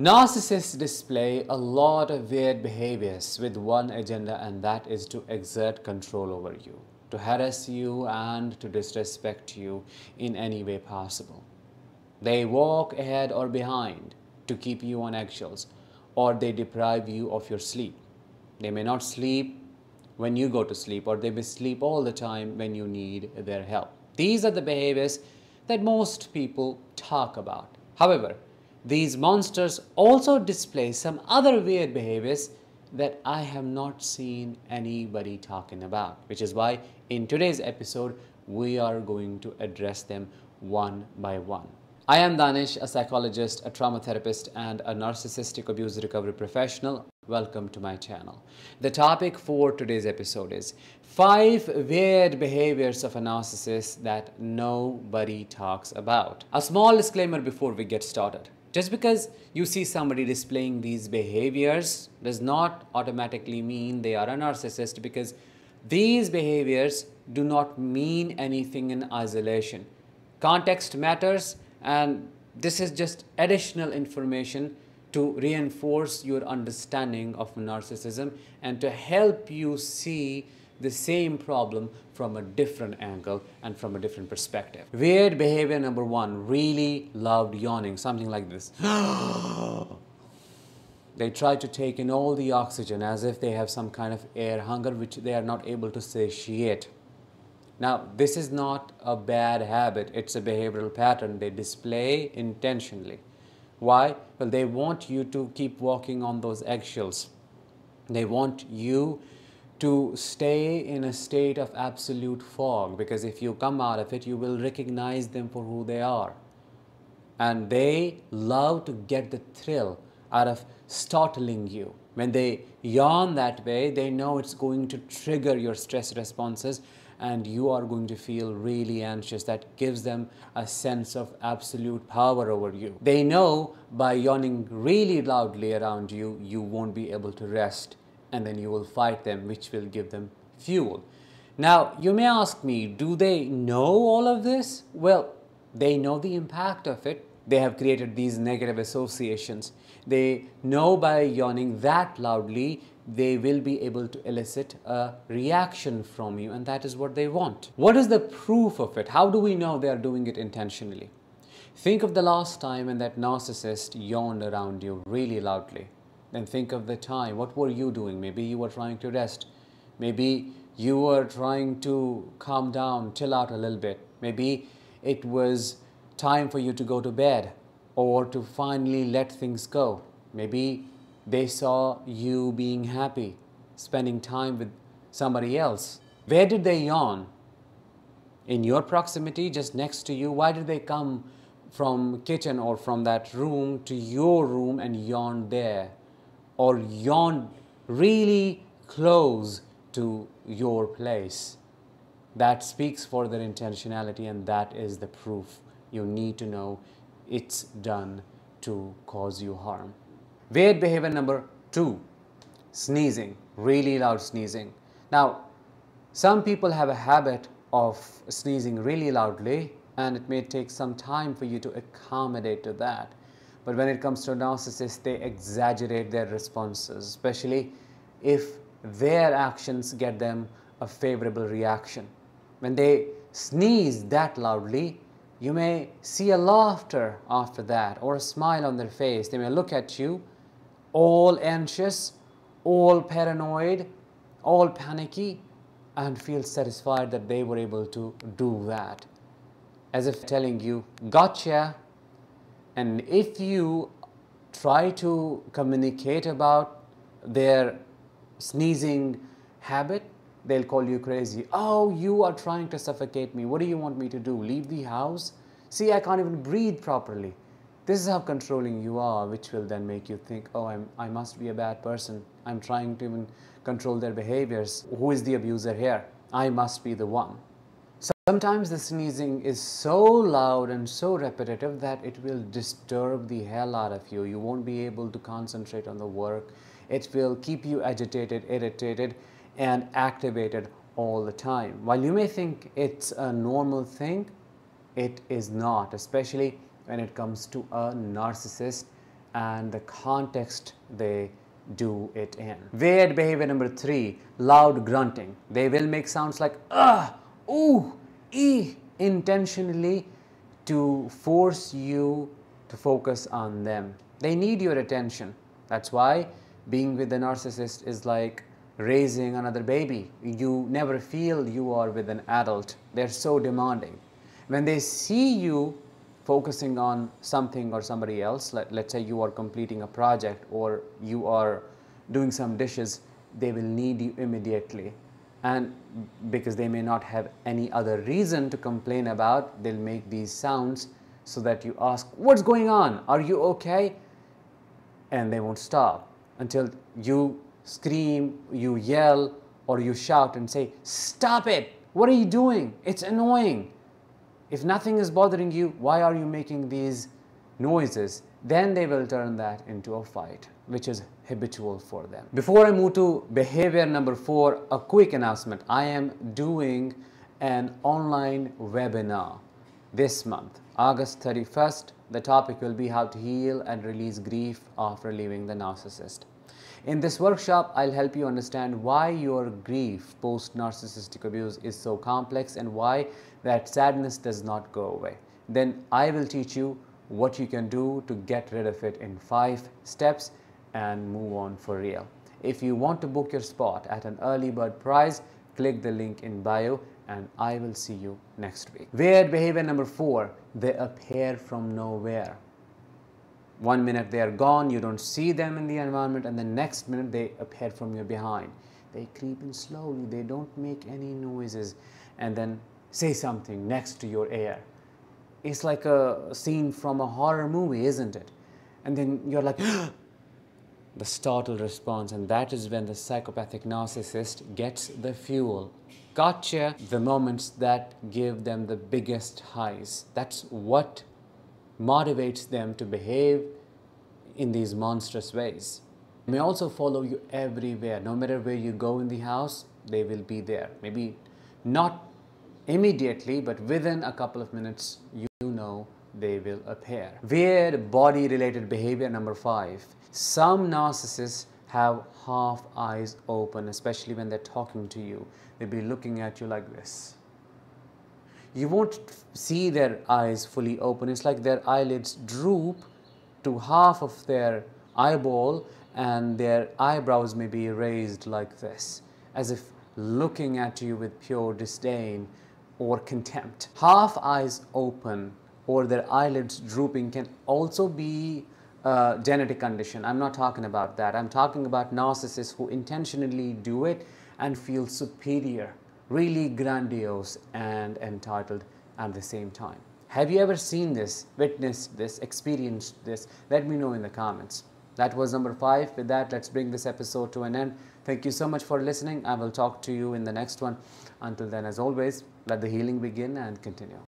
Narcissists display a lot of weird behaviors with one agenda, and that is to exert control over you, to harass you and to disrespect you in any way possible. They walk ahead or behind to keep you on eggshells, or they deprive you of your sleep. They may not sleep when you go to sleep, or they may sleep all the time when you need their help. These are the behaviors that most people talk about. However, these monsters also display some other weird behaviors that I have not seen anybody talking about, which is why in today's episode we are going to address them one by one. I am Danish, a psychologist, a trauma therapist, and a narcissistic abuse recovery professional. Welcome to my channel. The topic for today's episode is 5 weird behaviors of a narcissist that nobody talks about. A small disclaimer before we get started. Just because you see somebody displaying these behaviors does not automatically mean they are a narcissist, because these behaviors do not mean anything in isolation. Context matters, and this is just additional information to reinforce your understanding of narcissism and to help you see the same problem from a different angle and from a different perspective. Weird behavior number 1, really loud yawning, something like this. They try to take in all the oxygen as if they have some kind of air hunger which they are not able to satiate. Now, this is not a bad habit, it's a behavioral pattern they display intentionally. Why? Well, they want you to keep walking on those eggshells. They want you to stay in a state of absolute fog, because if you come out of it, you will recognize them for who they are. And they love to get the thrill out of startling you. When they yawn that way, they know it's going to trigger your stress responses and you are going to feel really anxious. That gives them a sense of absolute power over you. They know by yawning really loudly around you, you won't be able to rest, and then you will fight them, which will give them fuel. Now, you may ask me, do they know all of this? Well, they know the impact of it. They have created these negative associations. They know by yawning that loudly, they will be able to elicit a reaction from you, and that is what they want. What is the proof of it? How do we know they are doing it intentionally? Think of the last time when that narcissist yawned around you really loudly. Then think of the time. What were you doing? Maybe you were trying to rest. Maybe you were trying to calm down, chill out a little bit. Maybe it was time for you to go to bed or to finally let things go. Maybe they saw you being happy, spending time with somebody else. Where did they yawn? In your proximity, just next to you? Why did they come from kitchen or from that room to your room and yawn there? Or yawn really close to your place? That speaks for their intentionality, and that is the proof. You need to know it's done to cause you harm. Weird behavior number 2, sneezing, really loud sneezing. Now, some people have a habit of sneezing really loudly, and it may take some time for you to accommodate to that. But when it comes to a narcissist, they exaggerate their responses, especially if their actions get them a favorable reaction. When they sneeze that loudly, you may see a laughter after that or a smile on their face. They may look at you all anxious, all paranoid, all panicky, and feel satisfied that they were able to do that, as if telling you, gotcha. And if you try to communicate about their sneezing habit, they'll call you crazy. Oh, you are trying to suffocate me. What do you want me to do? Leave the house? See, I can't even breathe properly. This is how controlling you are, which will then make you think, oh, I must be a bad person. I'm trying to even control their behaviors. Who is the abuser here? I must be the one. Sometimes the sneezing is so loud and so repetitive that it will disturb the hell out of you. You won't be able to concentrate on the work. It will keep you agitated, irritated, and activated all the time. While you may think it's a normal thing, it is not, especially when it comes to a narcissist and the context they do it in. Weird behavior number 3, loud grunting. They will make sounds like ooh, ee, intentionally to force you to focus on them. They need your attention. That's why being with a narcissist is like raising another baby. You never feel you are with an adult. They're so demanding. When they see you focusing on something or somebody else, let's say you are completing a project or you are doing some dishes, they will need you immediately. And because they may not have any other reason to complain about, they'll make these sounds so that you ask, what's going on? Are you okay? And they won't stop until you scream, you yell, or you shout and say, stop it! What are you doing? It's annoying. If nothing is bothering you, why are you making these noises? Then they will turn that into a fight, which is habitual for them. Before I move to behavior number 4, a quick announcement. I am doing an online webinar this month, August 31st. The topic will be how to heal and release grief after leaving the narcissist. In this workshop, I'll help you understand why your grief post-narcissistic abuse is so complex and why that sadness does not go away. Then I will teach you what you can do to get rid of it in 5 steps and move on for real. If you want to book your spot at an early bird price, click the link in bio and I will see you next week. Weird behavior number 4, they appear from nowhere. One minute they are gone, you don't see them in the environment, and the next minute they appear from your behind. They creep in slowly, they don't make any noises, and then say something next to your ear. It's like a scene from a horror movie, isn't it? And then you're like, the startled response, and that is when the psychopathic narcissist gets the fuel. Gotcha! The moments that give them the biggest highs. That's what motivates them to behave in these monstrous ways. They may also follow you everywhere. No matter where you go in the house, they will be there. Maybe not immediately, but within a couple of minutes, you know they will appear. Weird body-related behavior number 5. Some narcissists have half eyes open, especially when they're talking to you. They'll be looking at you like this. You won't see their eyes fully open. It's like their eyelids droop to half of their eyeball and their eyebrows may be raised like this, as if looking at you with pure disdain or contempt. Half eyes open or their eyelids drooping can also be a genetic condition. I'm not talking about that. I'm talking about narcissists who intentionally do it and feel superior, really grandiose and entitled at the same time. Have you ever seen this, witnessed this, experienced this? Let me know in the comments. That was number 5. With that, let's bring this episode to an end. Thank you so much for listening. I will talk to you in the next one. Until then, as always, let the healing begin and continue.